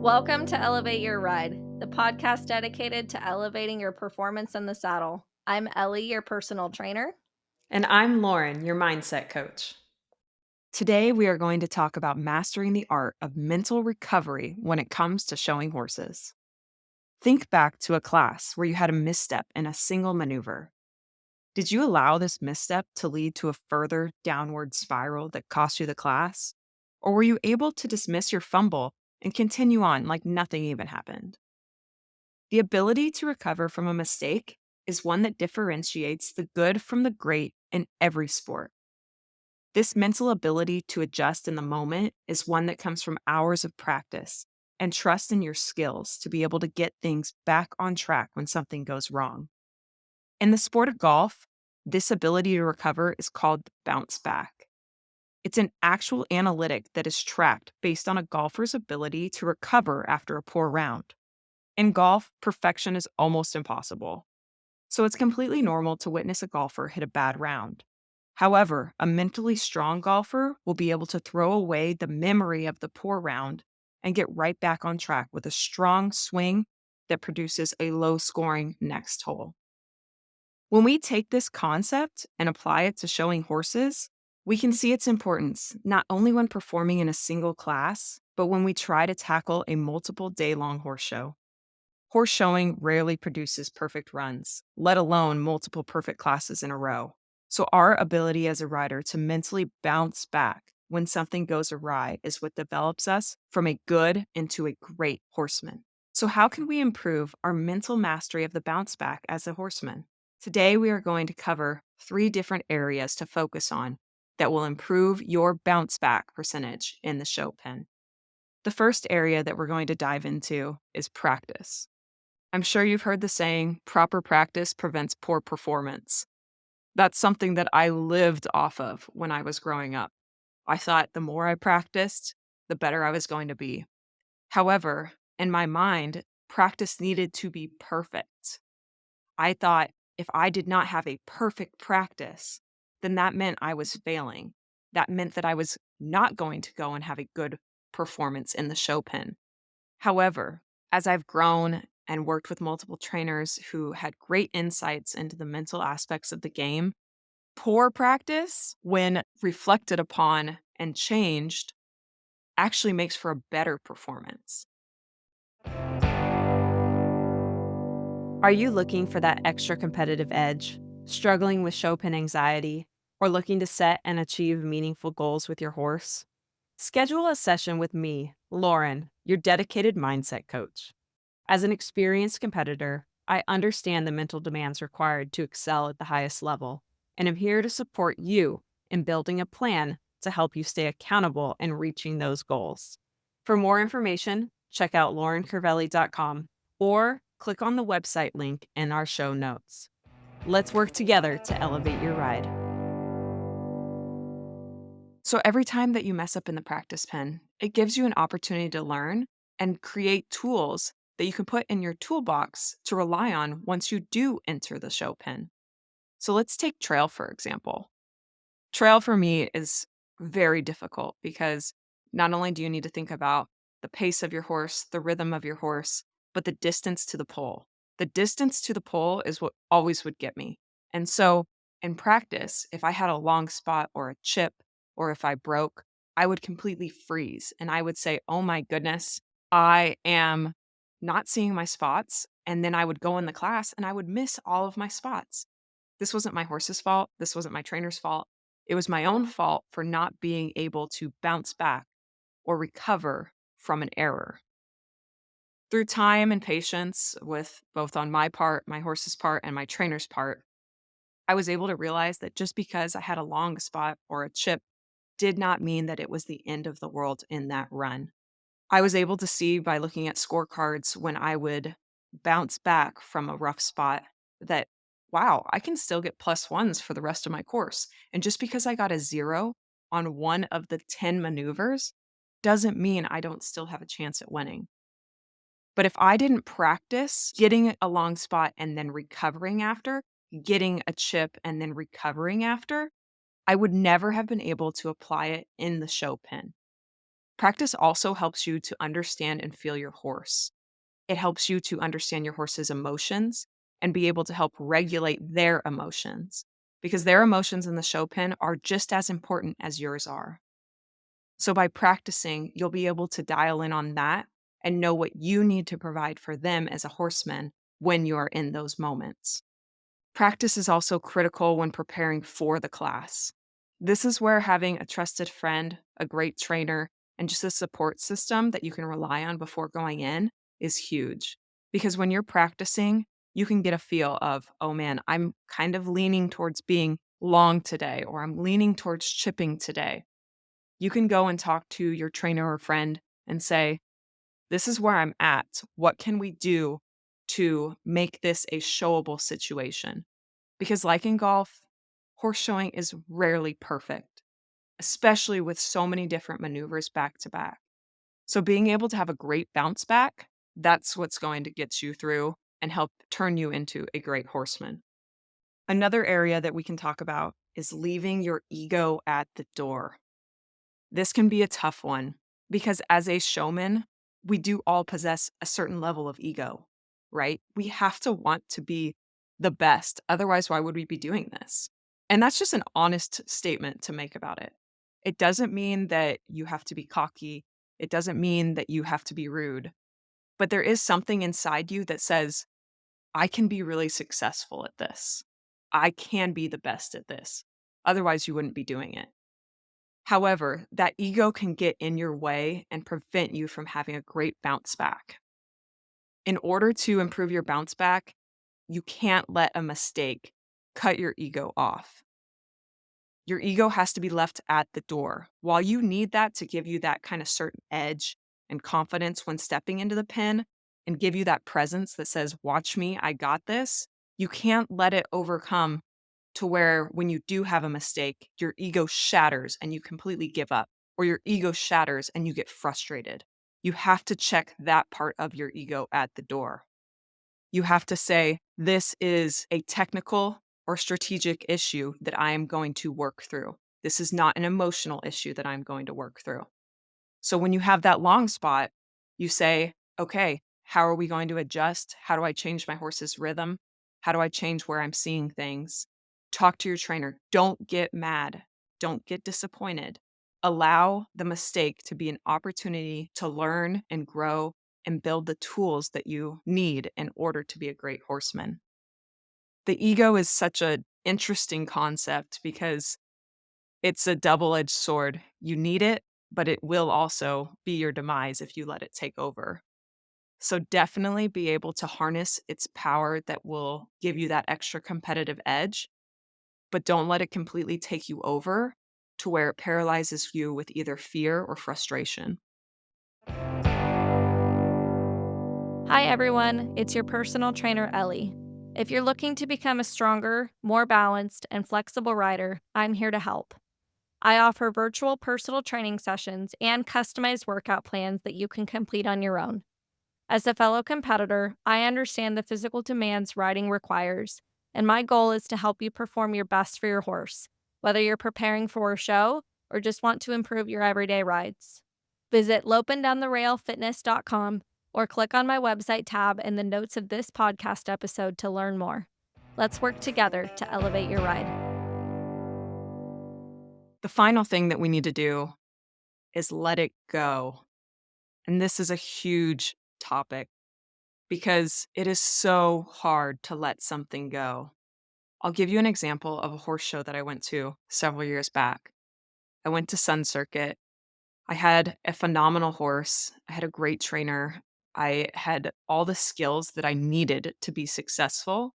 Welcome to Elevate Your Ride, the podcast dedicated to elevating your performance in the saddle. I'm Ellie, your personal trainer. And I'm Lauren, your mindset coach. Today, we are going to talk about mastering the art of mental recovery when it comes to showing horses. Think back to a class where you had a misstep in a single maneuver. Did you allow this misstep to lead to a further downward spiral that cost you the class? Or were you able to dismiss your fumble and continue on like nothing even happened? The ability to recover from a mistake is one that differentiates the good from the great in every sport. This mental ability to adjust in the moment is one that comes from hours of practice and trust in your skills to be able to get things back on track when something goes wrong. In the sport of golf, this ability to recover is called the bounce back. It's an actual analytic that is tracked based on a golfer's ability to recover after a poor round. In golf, perfection is almost impossible. So it's completely normal to witness a golfer hit a bad round. However, a mentally strong golfer will be able to throw away the memory of the poor round and get right back on track with a strong swing that produces a low scoring next hole. When we take this concept and apply it to showing horses, we can see its importance not only when performing in a single class, but when we try to tackle a multiple day-long horse show. Horse showing rarely produces perfect runs, let alone multiple perfect classes in a row. So, our ability as a rider to mentally bounce back when something goes awry is what develops us from a good into a great horseman. So, how can we improve our mental mastery of the bounce back as a horseman? Today, we are going to cover 3 different areas to focus on that will improve your bounce back percentage in the show pen. The first area that we're going to dive into is practice. I'm sure you've heard the saying, proper practice prevents poor performance. That's something that I lived off of when I was growing up. I thought the more I practiced, the better I was going to be. However, in my mind, practice needed to be perfect. I thought if I did not have a perfect practice, then that meant I was failing. That meant that I was not going to go and have a good performance in the show pen. However, as I've grown and worked with multiple trainers who had great insights into the mental aspects of the game, poor practice, when reflected upon and changed, actually makes for a better performance. Are you looking for that extra competitive edge, struggling with show pen anxiety, or looking to set and achieve meaningful goals with your horse? Schedule a session with me, Lauren, your dedicated mindset coach. As an experienced competitor, I understand the mental demands required to excel at the highest level, and am here to support you in building a plan to help you stay accountable and reaching those goals. For more information, check out laurencervelli.com or click on the website link in our show notes. Let's work together to elevate your ride. So every time that you mess up in the practice pen, it gives you an opportunity to learn and create tools that you can put in your toolbox to rely on once you do enter the show pen. So let's take trail, for example. Trail for me is very difficult because not only do you need to think about the pace of your horse, the rhythm of your horse, but the distance to the pole. The distance to the pole is what always would get me. And so in practice, if I had a long spot or a chip, or if I broke, I would completely freeze and I would say, oh my goodness, I am not seeing my spots. And then I would go in the class and I would miss all of my spots. This wasn't my horse's fault. This wasn't my trainer's fault. It was my own fault for not being able to bounce back or recover from an error. Through time and patience, with both on my part, my horse's part, and my trainer's part, I was able to realize that just because I had a long spot or a chip did not mean that it was the end of the world in that run. I was able to see by looking at scorecards when I would bounce back from a rough spot that, wow, I can still get +1s for the rest of my course. And just because I got a 0 on one of the 10 maneuvers doesn't mean I don't still have a chance at winning. But if I didn't practice getting a long spot and then recovering after, getting a chip and then recovering after, I would never have been able to apply it in the show pen. Practice also helps you to understand and feel your horse. It helps you to understand your horse's emotions and be able to help regulate their emotions because their emotions in the show pen are just as important as yours are. So by practicing, you'll be able to dial in on that and know what you need to provide for them as a horseman when you're in those moments. Practice is also critical when preparing for the class. This is where having a trusted friend, a great trainer, and just a support system that you can rely on before going in is huge. Because when you're practicing, you can get a feel of, oh man, I'm kind of leaning towards being long today, or I'm leaning towards chipping today. You can go and talk to your trainer or friend and say, this is where I'm at. What can we do to make this a showable situation? Because, like in golf, horse showing is rarely perfect, especially with so many different maneuvers back to back. So, being able to have a great bounce back, that's what's going to get you through and help turn you into a great horseman. Another area that we can talk about is leaving your ego at the door. This can be a tough one because as a showman, we do all possess a certain level of ego, right? We have to want to be the best. Otherwise, why would we be doing this? And that's just an honest statement to make about it. It doesn't mean that you have to be cocky. It doesn't mean that you have to be rude. But there is something inside you that says, I can be really successful at this. I can be the best at this. Otherwise, you wouldn't be doing it. However, that ego can get in your way and prevent you from having a great bounce back. In order to improve your bounce back, you can't let a mistake cut your ego off. Your ego has to be left at the door. While you need that to give you that kind of certain edge and confidence when stepping into the pen and give you that presence that says, watch me, I got this, you can't let it overcome to where when you do have a mistake, your ego shatters and you completely give up, or your ego shatters and you get frustrated. You have to check that part of your ego at the door. You have to say, this is a technical or strategic issue that I am going to work through. This is not an emotional issue that I'm going to work through. So when you have that long spot, you say, okay, how are we going to adjust? How do I change my horse's rhythm? How do I change where I'm seeing things? Talk to your trainer. Don't get mad. Don't get disappointed. Allow the mistake to be an opportunity to learn and grow and build the tools that you need in order to be a great horseman. The ego is such an interesting concept because it's a double-edged sword. You need it, but it will also be your demise if you let it take over. So definitely be able to harness its power that will give you that extra competitive edge, but don't let it completely take you over to where it paralyzes you with either fear or frustration. Hi, everyone. It's your personal trainer, Ellie. If you're looking to become a stronger, more balanced, and flexible rider, I'm here to help. I offer virtual personal training sessions and customized workout plans that you can complete on your own. As a fellow competitor, I understand the physical demands riding requires, and my goal is to help you perform your best for your horse, whether you're preparing for a show or just want to improve your everyday rides. Visit lopeanddowntherailfitness.com or click on my website tab in the notes of this podcast episode to learn more. Let's work together to elevate your ride. The final thing that we need to do is let it go. And this is a huge topic because it is so hard to let something go. I'll give you an example of a horse show that I went to several years back. I went to Sun Circuit. I had a phenomenal horse. I had a great trainer. I had all the skills that I needed to be successful.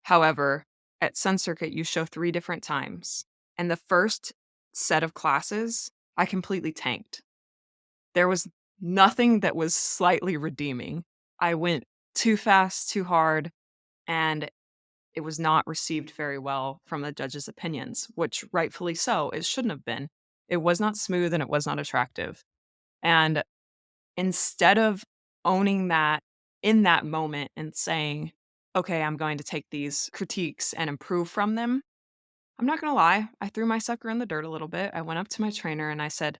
However, at Sun Circuit, you show 3 different times. And the first set of classes, I completely tanked. There was nothing that was slightly redeeming. I went too fast, too hard, and it was not received very well from the judges' opinions, which rightfully so, it shouldn't have been. It was not smooth and it was not attractive. And instead of owning that in that moment and saying, okay, I'm going to take these critiques and improve from them, I'm not going to lie. I threw my sucker in the dirt a little bit. I went up to my trainer and I said,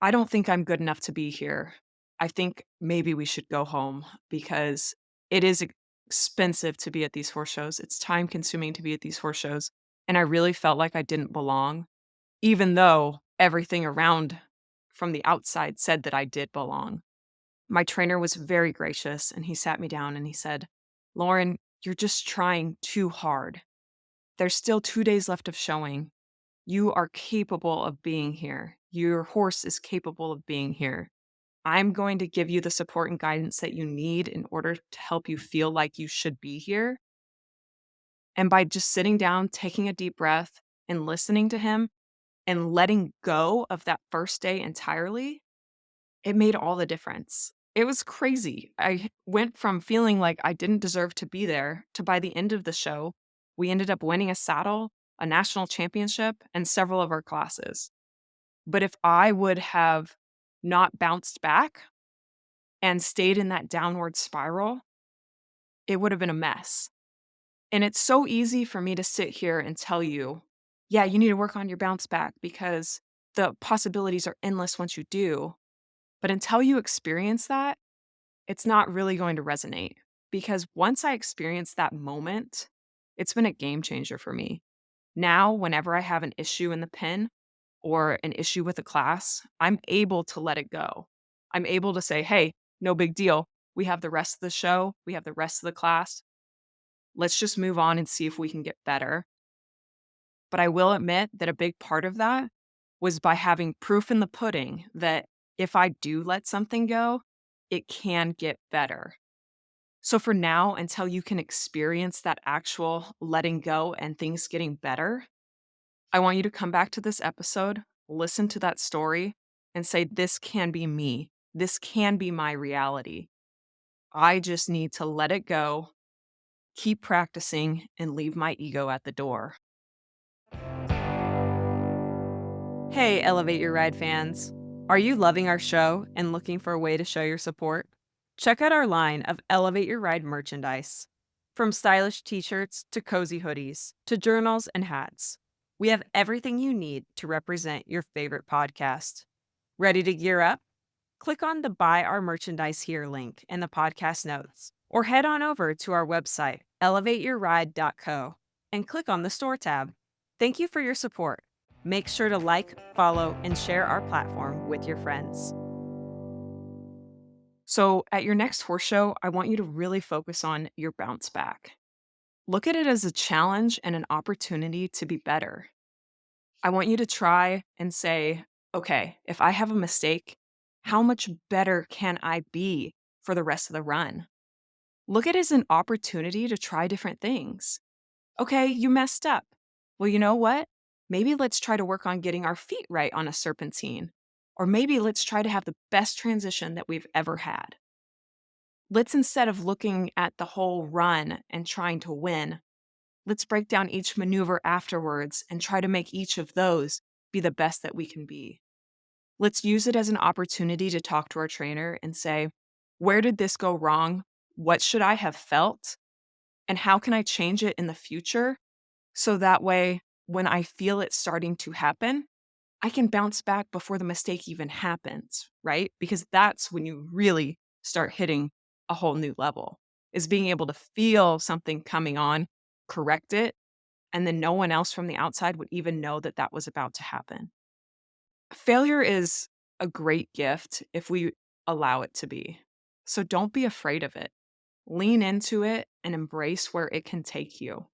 I don't think I'm good enough to be here. I think maybe we should go home because it is expensive to be at these horse shows. It's time consuming to be at these horse shows. And I really felt like I didn't belong, even though everything around from the outside said that I did belong. My trainer was very gracious and he sat me down and he said, Lauren, you're just trying too hard. There's still 2 days left of showing. You are capable of being here. Your horse is capable of being here. I'm going to give you the support and guidance that you need in order to help you feel like you should be here. And by just sitting down, taking a deep breath, and listening to him and letting go of that first day entirely, it made all the difference. It was crazy. I went from feeling like I didn't deserve to be there to by the end of the show, we ended up winning a saddle, a national championship, and several of our classes. But if I would have not bounced back and stayed in that downward spiral, it would have been a mess. And it's so easy for me to sit here and tell you, yeah, you need to work on your bounce back because the possibilities are endless once you do. But until you experience that, it's not really going to resonate. Because once I experienced that moment, it's been a game changer for me. Now, whenever I have an issue in the pen or an issue with a class, I'm able to let it go. I'm able to say, hey, no big deal. We have the rest of the show, we have the rest of the class. Let's just move on and see if we can get better. But I will admit that a big part of that was by having proof in the pudding that if I do let something go, it can get better. So for now, until you can experience that actual letting go and things getting better, I want you to come back to this episode, listen to that story, and say, this can be me. This can be my reality. I just need to let it go, keep practicing, and leave my ego at the door. Hey, Elevate Your Ride fans. Are you loving our show and looking for a way to show your support? Check out our line of Elevate Your Ride merchandise. From stylish t-shirts to cozy hoodies to journals and hats, we have everything you need to represent your favorite podcast. Ready to gear up? Click on the Buy Our Merchandise Here link in the podcast notes, or head on over to our website, elevateyourride.co, and click on the Store tab. Thank you for your support. Make sure to like, follow, and share our platform with your friends. So, at your next horse show, I want you to really focus on your bounce back. Look at it as a challenge and an opportunity to be better. I want you to try and say, okay, if I have a mistake, how much better can I be for the rest of the run? Look at it as an opportunity to try different things. Okay, you messed up. Well, you know what? Maybe let's try to work on getting our feet right on a serpentine. Or maybe let's try to have the best transition that we've ever had. Let's, instead of looking at the whole run and trying to win, let's break down each maneuver afterwards and try to make each of those be the best that we can be. Let's use it as an opportunity to talk to our trainer and say, where did this go wrong? What should I have felt? And how can I change it in the future? So that way, when I feel it starting to happen, I can bounce back before the mistake even happens, right? Because that's when you really start hitting a whole new level, is being able to feel something coming on, correct it, and then no one else from the outside would even know that that was about to happen. Failure is a great gift if we allow it to be. So don't be afraid of it. Lean into it and embrace where it can take you.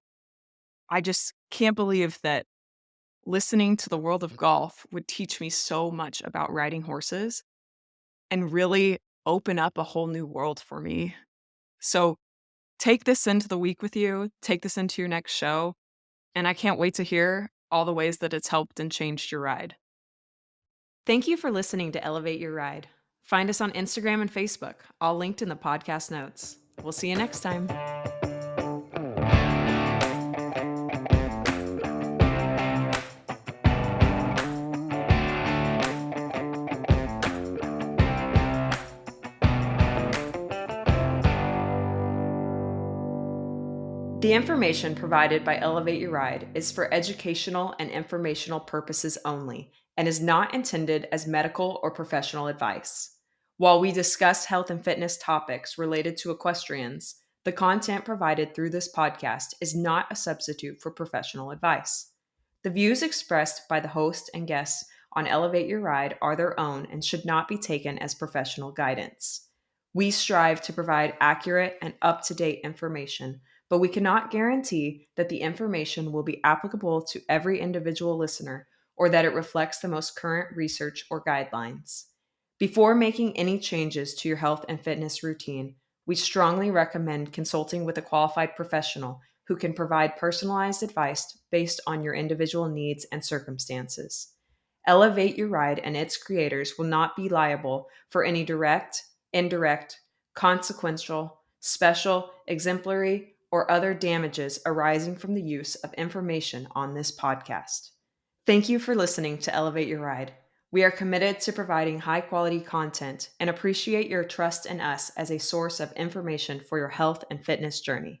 I just can't believe that listening to the world of golf would teach me so much about riding horses and really open up a whole new world for me. So take this into the week with you, take this into your next show, and I can't wait to hear all the ways that it's helped and changed your ride. Thank you for listening to Elevate Your Ride. Find us on Instagram and Facebook, all linked in the podcast notes. We'll see you next time. The information provided by Elevate Your Ride is for educational and informational purposes only and is not intended as medical or professional advice. While we discuss health and fitness topics related to equestrians, the content provided through this podcast is not a substitute for professional advice. The views expressed by the host and guests on Elevate Your Ride are their own and should not be taken as professional guidance. We strive to provide accurate and up to date information, but we cannot guarantee that the information will be applicable to every individual listener or that it reflects the most current research or guidelines. Before making any changes to your health and fitness routine, we strongly recommend consulting with a qualified professional who can provide personalized advice based on your individual needs and circumstances. Elevate Your Ride and its creators will not be liable for any direct, indirect, consequential, special, exemplary, or other damages arising from the use of information on this podcast. Thank you for listening to Elevate Your Ride. We are committed to providing high quality content and appreciate your trust in us as a source of information for your health and fitness journey.